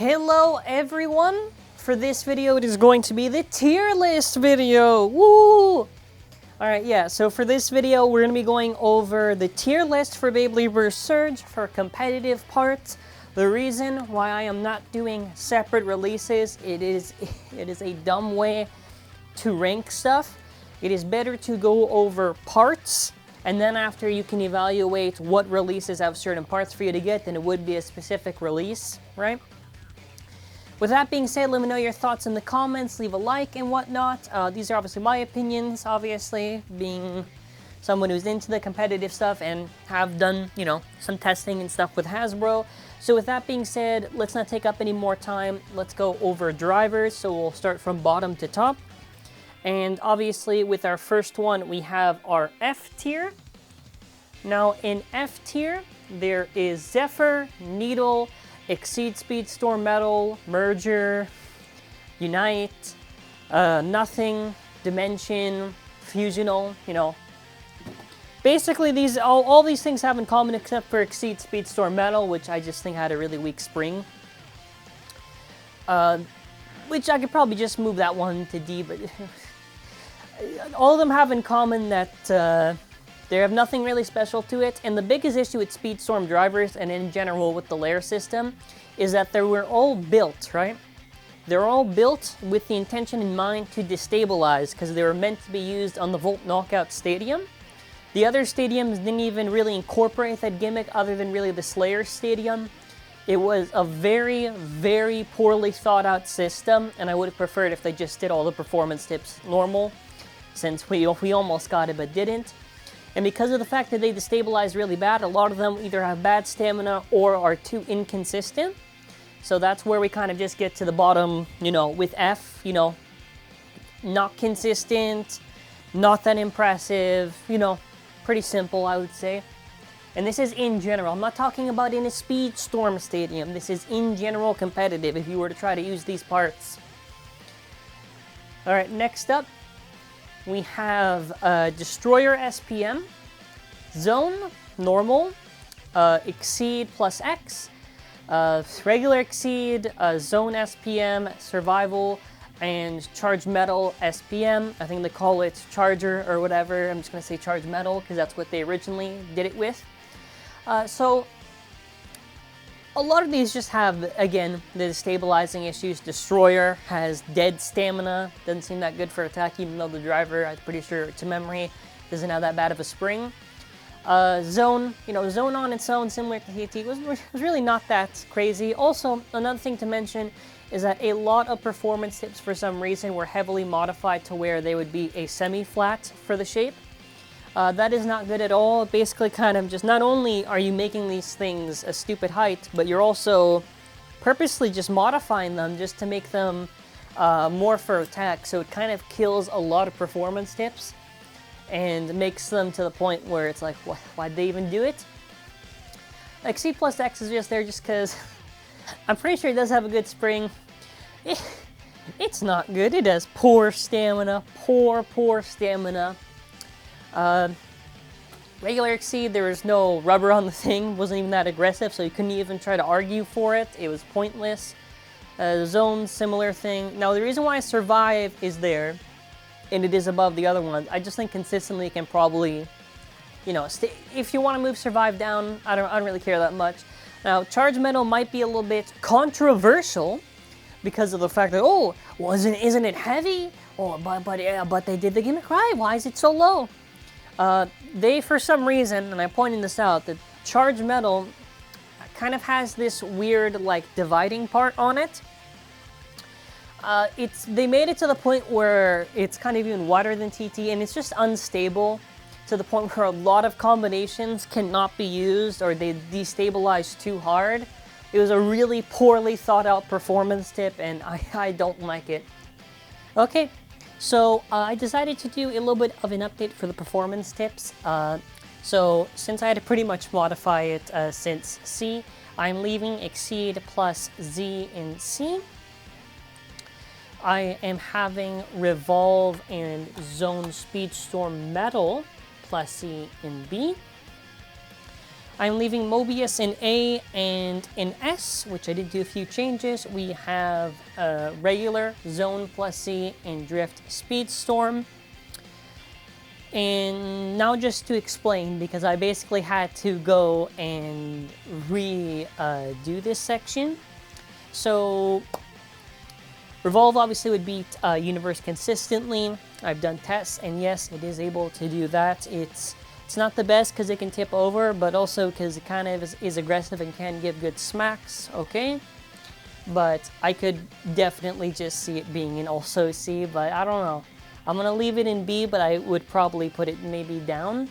Hello everyone! For this video it is going to be the tier list video! Woo! Alright, yeah, so for this video we're going to be going over the tier list for Beyblade Surge for competitive parts. The reason why I am not doing separate releases, it is a dumb way to rank stuff. It is better to go over parts, and then after you can evaluate what releases have certain parts for you to get, then it would be a specific release, right? With that being said, let me know your thoughts in the comments, leave a like and whatnot. These are obviously my opinions, obviously, being someone who's into the competitive stuff and have done, you know, some testing and stuff with Hasbro. So with that being said, let's not take up any more time. Let's go over drivers. So we'll start from bottom to top. And obviously with our first one, we have our F tier. Now in F tier, there is Zephyr, Needle, Exceed, Speedstorm, Metal, Merger, Unite, Nothing, Dimension, Fusional, you know. Basically, all these things have in common except for Exceed, Speedstorm, Metal, which I just think had a really weak spring. Which I could probably just move that one to D, but all of them have in common that they have nothing really special to it, and the biggest issue with Speedstorm drivers, and in general with the layer system, is that they were all built, right? They're all built with the intention in mind to destabilize, because they were meant to be used on the Volt Knockout Stadium. The other stadiums didn't even really incorporate that gimmick other than really the Slayer Stadium. It was a very, very poorly thought out system, and I would have preferred if they just did all the performance tips normal, since we almost got it but didn't. And because of the fact that they destabilize really bad, a lot of them either have bad stamina or are too inconsistent. So that's where we kind of just get to the bottom, you know, with F, you know, not consistent, not that impressive, you know, pretty simple, I would say. And this is in general. I'm not talking about in a Speedstorm stadium. This is in general competitive if you were to try to use these parts. All right, next up, we have Destroyer SPM, Zone, Normal, Exceed plus X, Regular Exceed, Zone SPM, Survival, and Charge Metal SPM. I think they call it Charger or whatever. I'm just going to say Charge Metal because that's what they originally did it with. So a lot of these just have, again, the destabilizing issues. Destroyer has dead stamina, doesn't seem that good for attack, even though the driver, I'm pretty sure to memory, doesn't have that bad of a spring. Zone, you know, Zone on its own, similar to TT, was really not that crazy. Also, another thing to mention is that a lot of performance tips, for some reason, were heavily modified to where they would be a semi-flat for the shape. That is not good at all. Basically, kind of just, not only are you making these things a stupid height, but you're also purposely just modifying them just to make them more for attack. So it kind of kills a lot of performance tips and makes them to the point where it's like, why'd they even do it? Like C plus X is just there just because I'm pretty sure it does have a good spring. It's not good. It has poor stamina, poor stamina. Regular Exceed, there was no rubber on the thing, wasn't even that aggressive, so you couldn't even try to argue for it. It was pointless. Zone, similar thing. Now, the reason why Survive is there, and it is above the other ones, I just think consistently it can probably, you know, if you want to move Survive down, I don't really care that much. Now, Charge Metal might be a little bit controversial because of the fact that, oh, well, isn't it heavy? Oh, but they did the gimmick right. Why is it so low? They, for some reason, and I'm pointing this out, that Charge Metal kind of has this weird, like, dividing part on it. They made it to the point where it's kind of even wider than TT, and it's just unstable to the point where a lot of combinations cannot be used, or they destabilize too hard. It was a really poorly thought out performance tip, and I don't like it. Okay. So I decided to do a little bit of an update for the performance tips. So since I had to pretty much modify it since C, I'm leaving Exceed plus Z in C. I am having Revolve and Zone Speedstorm Metal plus C in B. I'm leaving Mobius in A, and in S, which I did do a few changes, we have regular, Zone plus C, and Drift Speedstorm. And now just to explain, because I basically had to go and do this section. So Revolve obviously would beat Universe consistently. I've done tests, and yes, it is able to do that. It's not the best because it can tip over, but also because it kind of is aggressive and can give good smacks, okay? But I could definitely just see it being in also C, but I don't know. I'm going to leave it in B, but I would probably put it maybe down.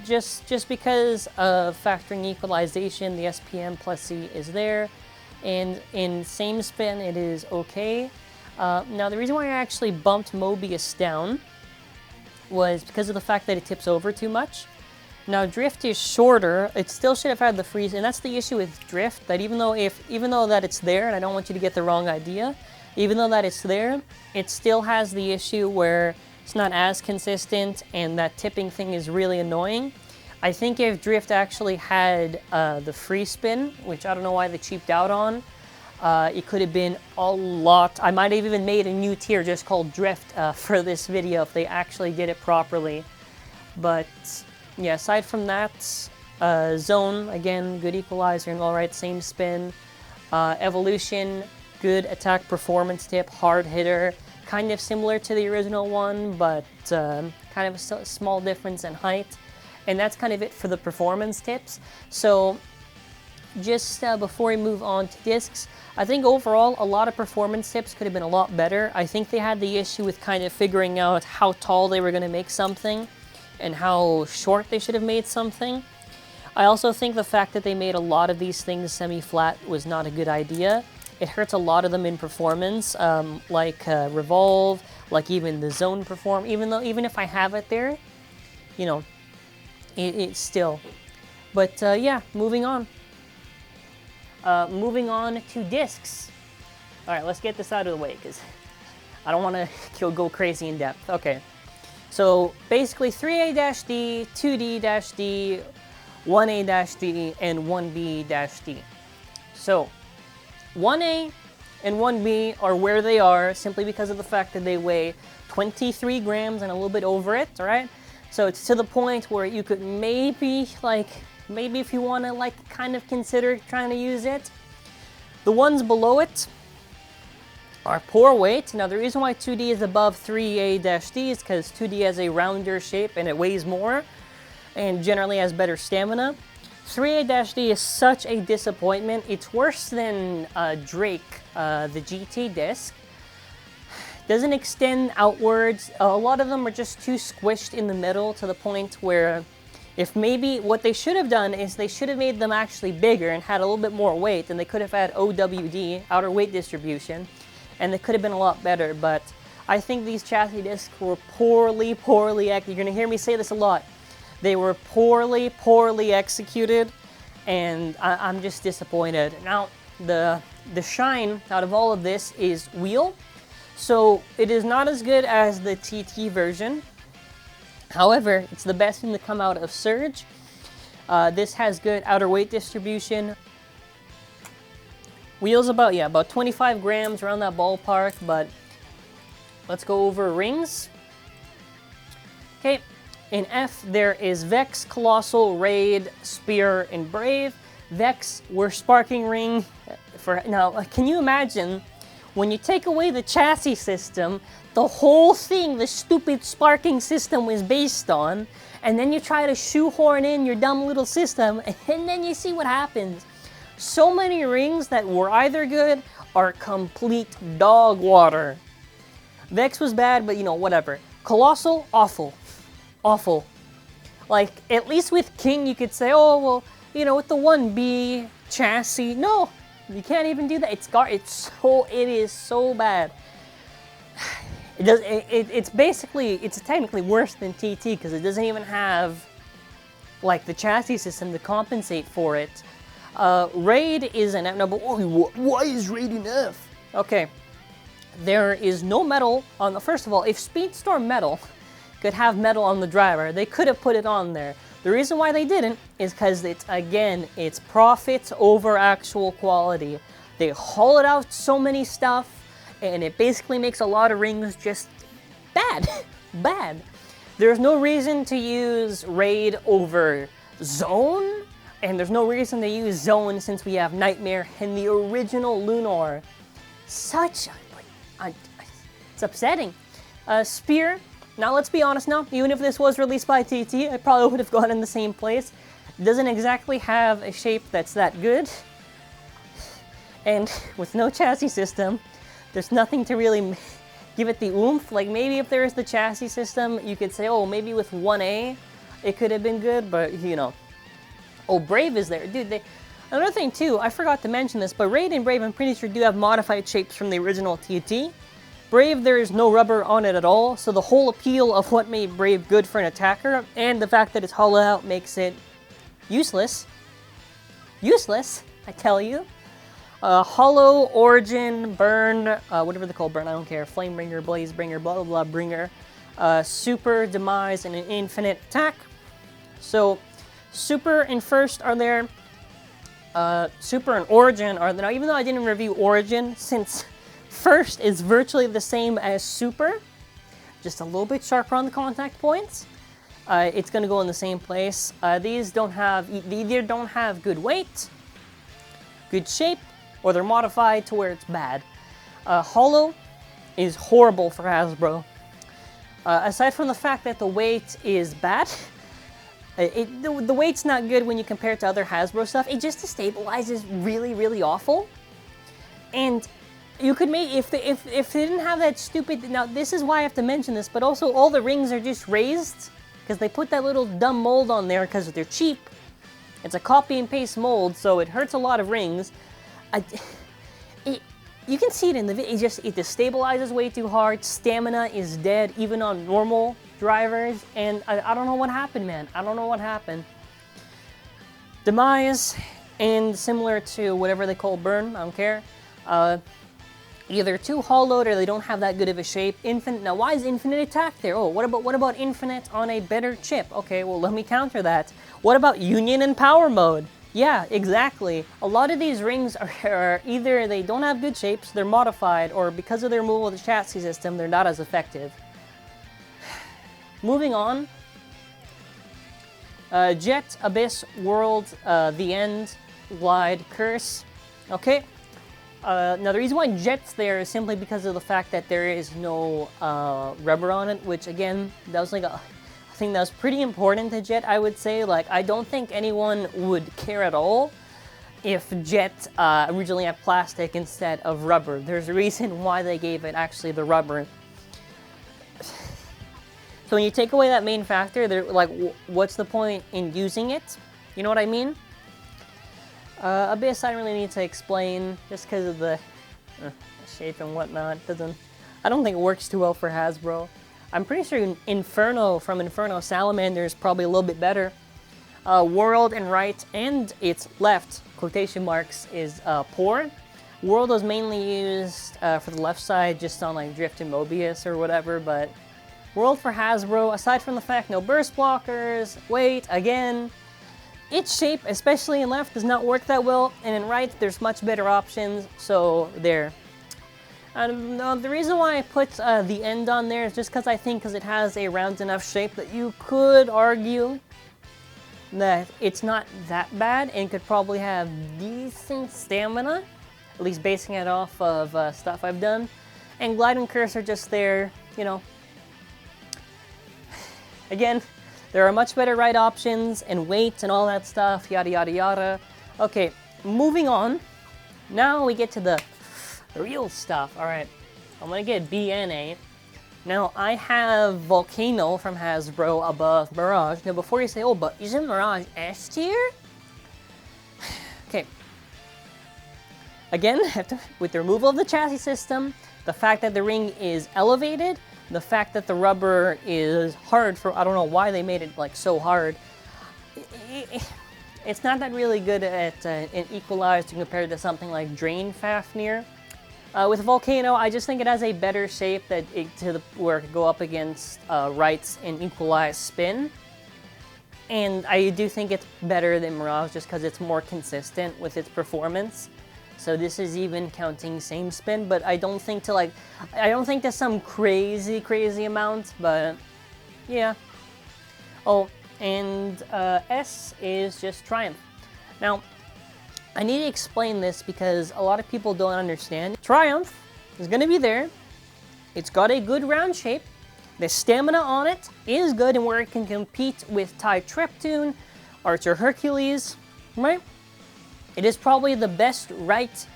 Just because of factoring equalization, the SPM plus C is there. And in same spin, it is okay. Now, the reason why I actually bumped Mobius down was because of the fact that it tips over too much. Now, Drift is shorter. It still should have had the freeze, and that's the issue with Drift, that even though that it's there, and I don't want you to get the wrong idea, even though that it's there, it still has the issue where it's not as consistent, and that tipping thing is really annoying. I think if Drift actually had the free spin, which I don't know why they cheaped out on, it could have been a lot. I might have even made a new tier just called Drift for this video if they actually did it properly. But yeah, aside from that, Zone, again, good equalizer and alright, same spin. Evolution, good attack performance tip, hard hitter, kind of similar to the original one, but kind of a small difference in height. And that's kind of it for the performance tips. So just before we move on to discs, I think overall a lot of performance tips could have been a lot better. I think they had the issue with kind of figuring out how tall they were going to make something and how short they should have made something. I also think the fact that they made a lot of these things semi-flat was not a good idea. It hurts a lot of them in performance, like Revolve, like even the Zone Perform. Even if I have it there, you know, it's still. But yeah, moving on. Moving on to discs. All right, let's get this out of the way because I don't want to go crazy in depth. Okay, so basically 3A-D, 2D-D, 1A-D, and 1B-D. So 1A and 1B are where they are simply because of the fact that they weigh 23 grams and a little bit over it, all right? So it's to the point where you could maybe if you want to kind of consider trying to use it. The ones below it are poor weight. Now the reason why 2D is above 3A-D is because 2D has a rounder shape and it weighs more and generally has better stamina. 3A-D is such a disappointment. It's worse than Drake, the GT disc. Doesn't extend outwards. A lot of them are just too squished in the middle to the point where if maybe what they should have done is they should have made them actually bigger and had a little bit more weight, and they could have had OWD, outer weight distribution, and they could have been a lot better. But I think these chassis discs were poorly you're going to hear me say this a lot. They were poorly executed, and I'm just disappointed. Now, the shine out of all of this is wheel. So it is not as good as the TT version. However, it's the best thing to come out of Surge. This has good outer weight distribution. Wheels about 25 grams, around that ballpark, but let's go over rings. Okay, in F there is Vex, Colossal, Raid, Spear, and Brave. Vex were sparking ring for now. Can you imagine when you take away the chassis system, the whole thing the stupid sparking system was based on, and then you try to shoehorn in your dumb little system, and then you see what happens. So many rings that were either good or complete dog water. Vex was bad, but you know, whatever. Colossal, awful. Awful. Like, at least with King you could say, oh, well, you know, with the 1B chassis, no. You can't even do that. It is so bad. It's technically worse than TT because it doesn't even have like the chassis system to compensate for it. Raid is an F. No, but why is Raid an F? Okay, there is no metal on the. First of all, if Speedstorm metal could have metal on the driver, they could have put it on there. The reason why they didn't is because it's profits over actual quality. They hollowed out so many stuff, and it basically makes a lot of rings just bad. Bad. There's no reason to use Raid over Zone, and there's no reason to use Zone since we have Nightmare and the original Lunar. It's upsetting. Spear, now let's be honest now, even if this was released by TT, I probably would have gone in the same place. It doesn't exactly have a shape that's that good. And with no chassis system, there's nothing to really give it the oomph. Like maybe if there was the chassis system, you could say, oh, maybe with 1A, it could have been good, but you know. Oh, Brave is there. Dude, another thing too, I forgot to mention this, but Raid and Brave, I'm pretty sure, do have modified shapes from the original TT. Brave, there is no rubber on it at all, so the whole appeal of what made Brave good for an attacker, and the fact that it's hollowed out makes it useless. Useless, I tell you. Hollow, Origin, Burn, whatever they call Burn, I don't care. Flamebringer, Blazebringer, blah blah blah bringer. Super, Demise, and an infinite attack. So, Super and First are there. Super and Origin are there. Now, even though I didn't review Origin, since First is virtually the same as Super, just a little bit sharper on the contact points, it's going to go in the same place. These either don't have good weight, good shape, or they're modified to where it's bad. Hollow is horrible for Hasbro. Aside from the fact that the weight is bad, the weight's not good when you compare it to other Hasbro stuff. It just destabilizes really, really awful. And you could make, if they didn't have that stupid, now this is why I have to mention this, but also all the rings are just raised, because they put that little dumb mold on there because they're cheap. It's a copy and paste mold, so it hurts a lot of rings. You can see it in the video, it destabilizes way too hard. Stamina is dead, even on normal drivers, and I don't know what happened, man. I don't know what happened. Demise, and similar to whatever they call Burn, I don't care. Either too hollowed or they don't have that good of a shape. Infinite, now why is Infinite Attack there? Oh, what about Infinite on a better chip? Okay, well let me counter that. What about Union and Power Mode? Yeah, exactly. A lot of these rings are either they don't have good shapes, they're modified, or because of their removal of the chassis system, they're not as effective. Moving on. Jet, Abyss, World, The End, Glide, Curse. Okay. Now the reason why Jet's there is simply because of the fact that there is no rubber on it, which again, that was like a thing that was pretty important to Jet, I would say. Like, I don't think anyone would care at all if Jet originally had plastic instead of rubber. There's a reason why they gave it actually the rubber. So when you take away that main factor, they're like, what's the point in using it? You know what I mean? Abyss, I don't really need to explain, just because of the shape and whatnot. I don't think it works too well for Hasbro. I'm pretty sure Inferno from Inferno Salamander is probably a little bit better. World and right and its left, quotation marks, is poor. World was mainly used for the left side, just on like Drift and Mobius or whatever, but World for Hasbro, aside from the fact no burst blockers, weight, again, its shape, especially in left, does not work that well, and in right, there's much better options, so there. The reason why I put the End on there is just because I think it has a round enough shape that you could argue that it's not that bad and could probably have decent stamina, at least basing it off of stuff I've done. And Glide and Curse are just there, you know. Again, there are much better right options and weight and all that stuff, yada yada yada. Okay, moving on. Now we get to the real stuff. Alright, I'm gonna get B and A. Now, I have Volcano from Hasbro above Mirage. Now, before you say, oh, but isn't Mirage S tier? Okay. Again, with the removal of the chassis system, the fact that the ring is elevated, the fact that the rubber is hard for, I don't know why they made it like so hard. It's not that really good at an equalized compared to something like Drain Fafnir. With Volcano, I just think it has a better shape that where it could go up against rights and equalized spin. and I do think it's better than Mirage just because it's more consistent with its performance. So this is even counting same spin, but I don't think there's some crazy amount, but yeah. Oh, and S is just Triumph. Now, I need to explain this because a lot of people don't understand. Triumph is going to be there. It's got a good round shape. The stamina on it is good and where it can compete with TIE Treptune, Archer Hercules, right? It is probably the best right,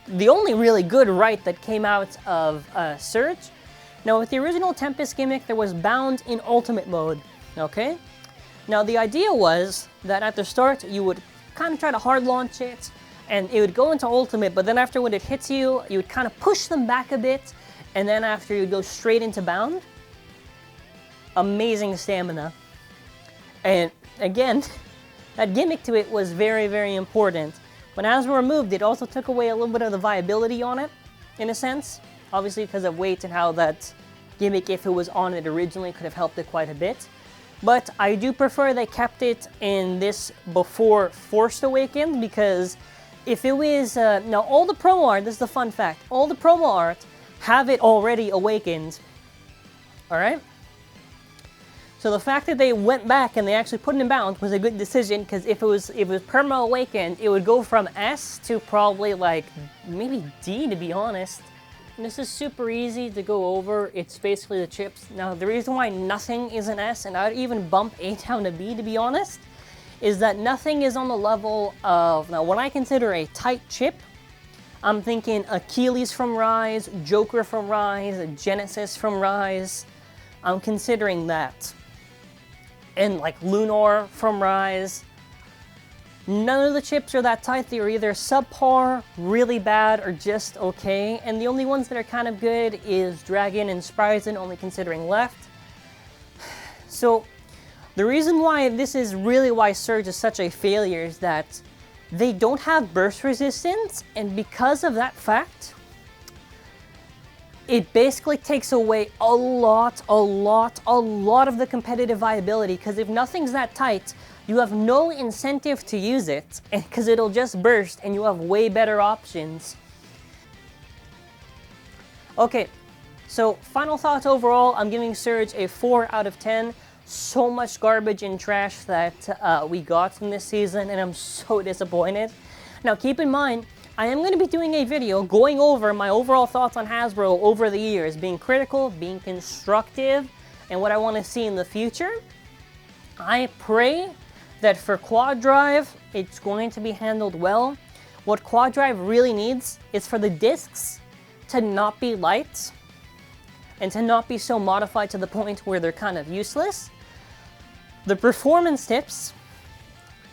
the only really good right that came out of Surge. Now with the original Tempest gimmick, there was Bound in Ultimate mode, okay? Now the idea was that at the start, you would kind of try to hard launch it, and it would go into Ultimate, but then after when it hits you, you would kind of push them back a bit, and then after you would go straight into Bound. Amazing stamina. And again, that gimmick to it was very important. When Hasbro removed it, also took away a little bit of the viability on it, in a sense. Obviously because of weight and how that gimmick, if it was on it originally, could have helped it quite a bit. But I do prefer they kept it in this before Force Awakens, because if it was... now, all the promo art, this is the fun fact, all the promo art have it already awakened. Alright? So the fact that they went back and they actually put it in Bound was a good decision, because if it was perma awakened, it would go from S to probably like maybe D, to be honest. And this is super easy to go over. It's basically the chips. Now the reason why nothing is an S, and I'd even bump A down to B, to be honest, is that nothing is on the level of, now what I consider a tight chip, I'm thinking Achilles from Rise, Joker from Rise, Genesis from Rise. I'm considering that. And like Lunar from Rise. None of the chips are that tight. They're either subpar, really bad, or just okay. And the only ones that are kind of good is Dragon and Spryzen, only considering left. So the reason why this is really why Surge is such a failure is that they don't have burst resistance, and because of that fact, it basically takes away a lot of the competitive viability, because if nothing's that tight, you have no incentive to use it, because it'll just burst and you have way better options. Okay, so final thoughts overall, I'm giving Surge a 4 out of 10. So much garbage and trash that we got from this season, and I'm so disappointed. Now keep in mind, I am going to be doing a video going over my overall thoughts on Hasbro over the years, being critical, being constructive, and what I want to see in the future. I pray that for Quad Drive, it's going to be handled well. What Quad Drive really needs is for the discs to not be light and to not be so modified to the point where they're kind of useless. The performance tips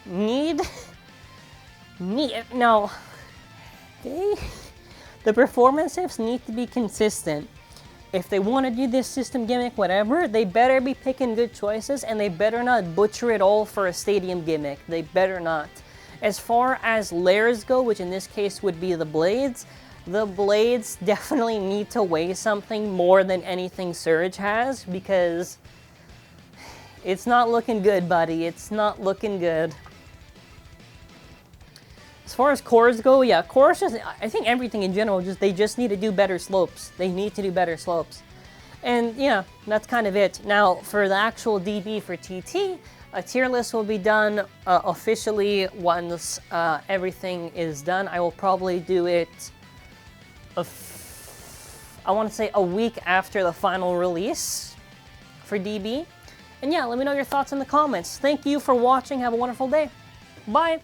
need now. The performance tips need to be consistent. If they want to do this system gimmick, whatever, they better be picking good choices, and they better not butcher it all for a stadium gimmick. They better not. As far as layers go, which in this case would be the blades definitely need to weigh something more than anything Surge has, because it's not looking good, buddy. It's not looking good. As far as cores go, yeah, cores just, I think everything in general, they just need to do better slopes. They need to do better slopes. And yeah, that's kind of it. Now, for the actual DB for TT, a tier list will be done officially once everything is done. I will probably do it, I want to say a week after the final release for DB. And yeah, let me know your thoughts in the comments. Thank you for watching. Have a wonderful day. Bye.